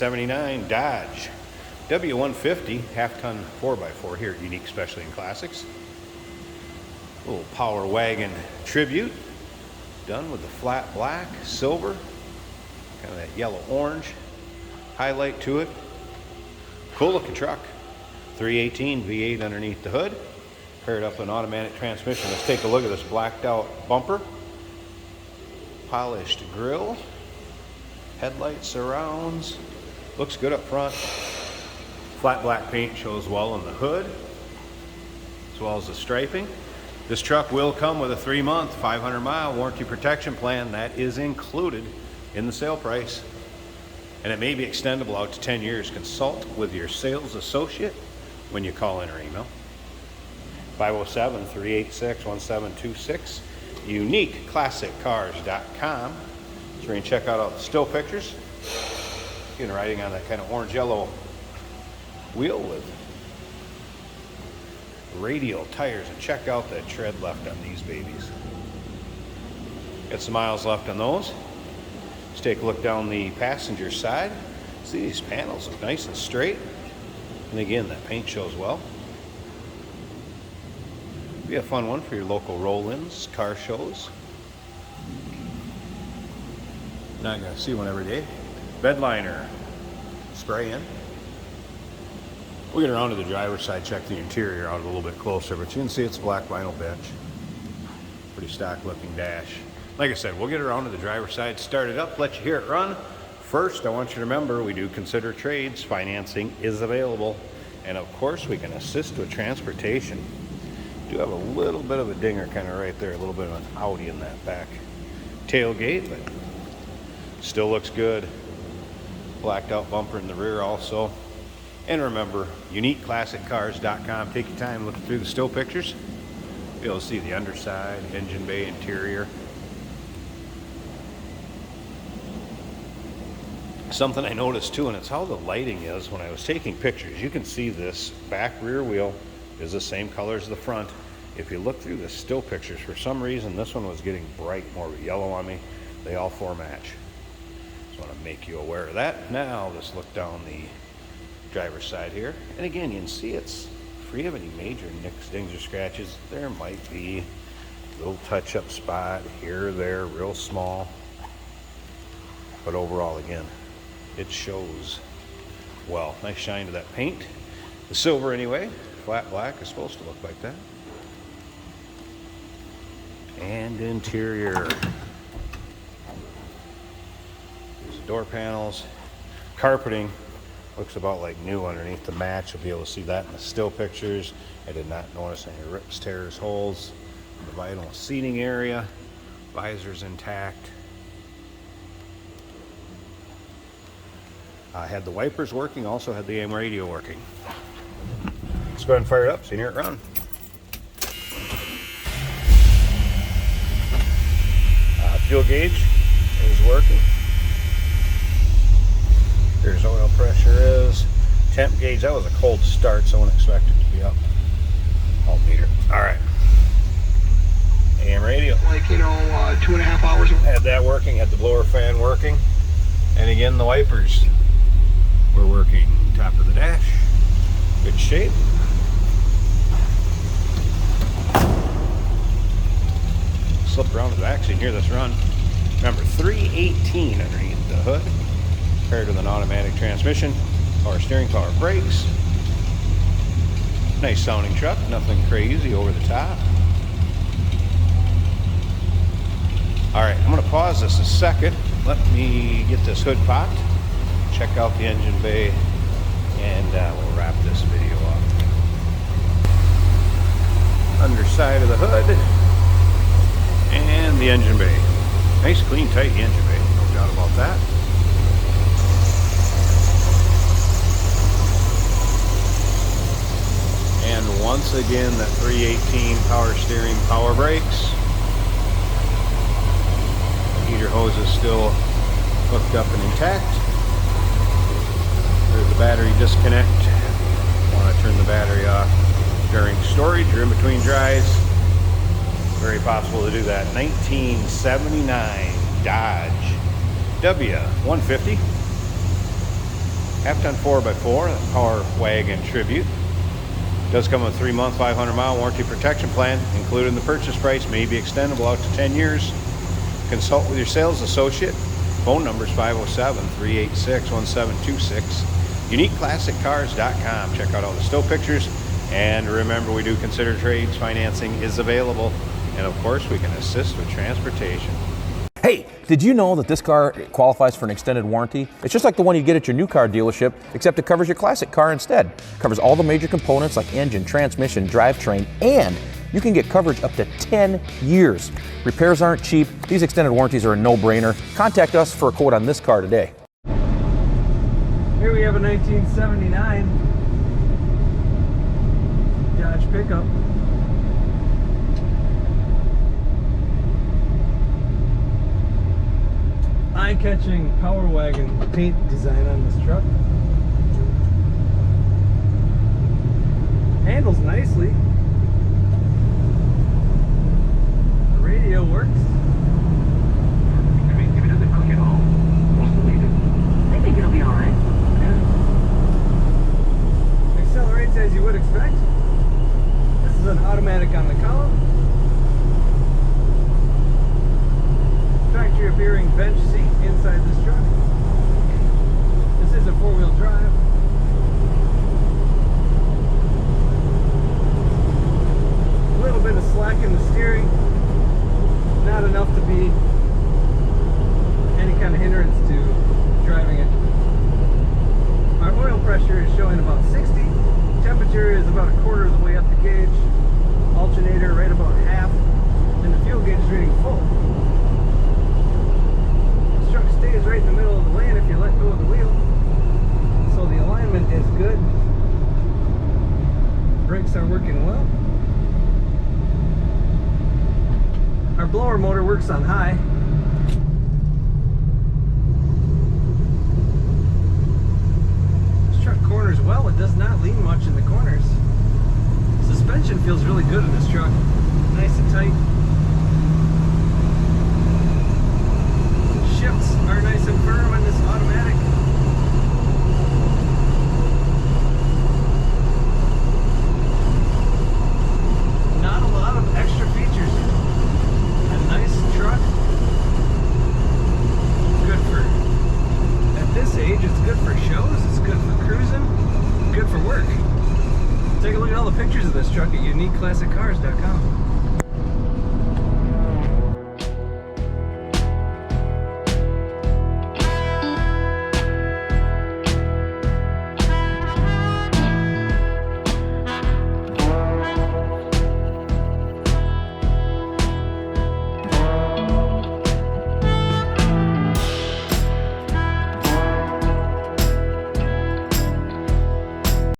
1979 Dodge W150 half-ton 4x4 here at Unique Specialty and Classics. Little Power Wagon Tribute, done with the flat black, silver, kind of that yellow-orange highlight to it. Cool looking truck. 318 V8 underneath the hood, paired up with an automatic transmission. Let's take a look at this blacked out bumper. Polished grille, headlight surrounds, looks good up front. Flat black paint shows well on the hood, as well as the striping. This truck will come with a 3-month, 500-mile warranty protection plan. That is included in the sale price, and it may be extendable out to 10 years. Consult with your sales associate when you call in or email. 507-386-1726. UniqueClassicCars.com. So you can check out all the still pictures. Again, riding on that kind of orange-yellow wheel with radial tires, and check out that tread left on these babies. Got some miles left on those. Let's take a look down the passenger side. See, these panels look nice and straight. And again, that paint shows well. Be a fun one for your local roll-ins, car shows. Not gonna see one every day. Bed liner, spray in. We'll get around to the driver's side, check the interior out a little bit closer, but you can see it's a black vinyl bench. Pretty stock looking dash. Like I said, we'll get around to the driver's side, start it up, let you hear it run. First, I want you to remember, we do consider trades. Financing is available. And of course, we can assist with transportation. Do have a little bit of a dinger kind of right there, a little bit of an Audi in that back tailgate, but still looks good. Blacked out bumper in the rear also. And remember, UniqueClassicCars.com. Take your time looking through the still pictures. Be able to see the underside, engine bay, interior. Something I noticed too, and it's how the lighting is when I was taking pictures. You can see this back rear wheel is the same color as the front. If you look through the still pictures, for some reason this one was getting bright, more yellow on me. They all four match. Just want to make you aware of that. Now let's look down the driver's side here. And again, you can see it's free of any major nicks, dings, or scratches. There might be a little touch-up spot here or there, real small. But overall, again, it shows well. Nice shine to that paint. The silver anyway, flat black is supposed to look like that. And interior. There's the door panels. Carpeting looks about like new underneath the match. You'll be able to see that in the still pictures. I did not notice any rips, tears, holes. The vinyl seating area. Visor's intact. I had the wipers working, also had the AM radio working. Let's go ahead and fire it up so you can hear it run. Fuel gauge is working. Here's oil pressure is. Temp gauge, that was a cold start, so I wouldn't expect it to be up. Alt meter. Alright. AM radio. Like, 2.5 hours. Had that working, had the blower fan working. And again, the wipers were working. Top of the dash. Good shape. Slip around the back so you can hear this run. Remember, 318 underneath the hood, paired with an automatic transmission, power steering, power brakes. Nice sounding truck, nothing crazy over the top. Alright, I'm going to pause this a second. Let me get this hood popped, check out the engine bay, and we'll wrap this video up. Underside of the hood. And the engine bay. Nice, clean, tight engine bay. No doubt about that. And once again, that 318 power steering, power brakes. The heater hose is still hooked up and intact. There's the battery disconnect. Want to turn the battery off during storage or in between dries. Very possible to do that. 1979 Dodge W150. half-ton 4x4, Power Wagon Tribute. Does come with a 3-month, 500-mile warranty protection plan, included in the purchase price, may be extendable out to 10 years. Consult with your sales associate. Phone number is 507-386-1726. UniqueClassicCars.com. Check out all the still pictures. And remember, we do consider trades. Financing is available. And of course, we can assist with transportation. Hey, did you know that this car qualifies for an extended warranty? It's just like the one you get at your new car dealership, except it covers your classic car instead. It covers all the major components like engine, transmission, drivetrain, and you can get coverage up to 10 years. Repairs aren't cheap. These extended warranties are a no-brainer. Contact us for a quote on this car today. Here we have a 1979 Dodge pickup. Eye-catching Power Wagon paint design on this truck. Handles nicely. The radio works. I mean, if it doesn't cook at all, we'll still eat it. I think it'll be alright. Accelerates as you would expect. This is an automatic on the column. Factory appearing bench seat inside this truck. This is a 4-wheel drive. A little bit of slack in the steering. Not enough to be any kind of hindrance to driving it. Our oil pressure is showing about 60. Temperature is about a quarter of the way up the gauge. Alternator right about half. And the fuel gauge is reading full. This truck stays right in the middle of the lane if you let go of the wheel. So the alignment is good. Brakes are working well. Our blower motor works on high. This truck corners well. It does not lean much in the corners. Suspension feels really good in this truck. Nice and tight. Shifts are nice and firm on this automatic. Not a lot of extra features. A nice truck. Good for, at this age, it's good for shows, it's good for cruising, good for work. Take a look at all the pictures of this truck at UniqueClassicCars.com.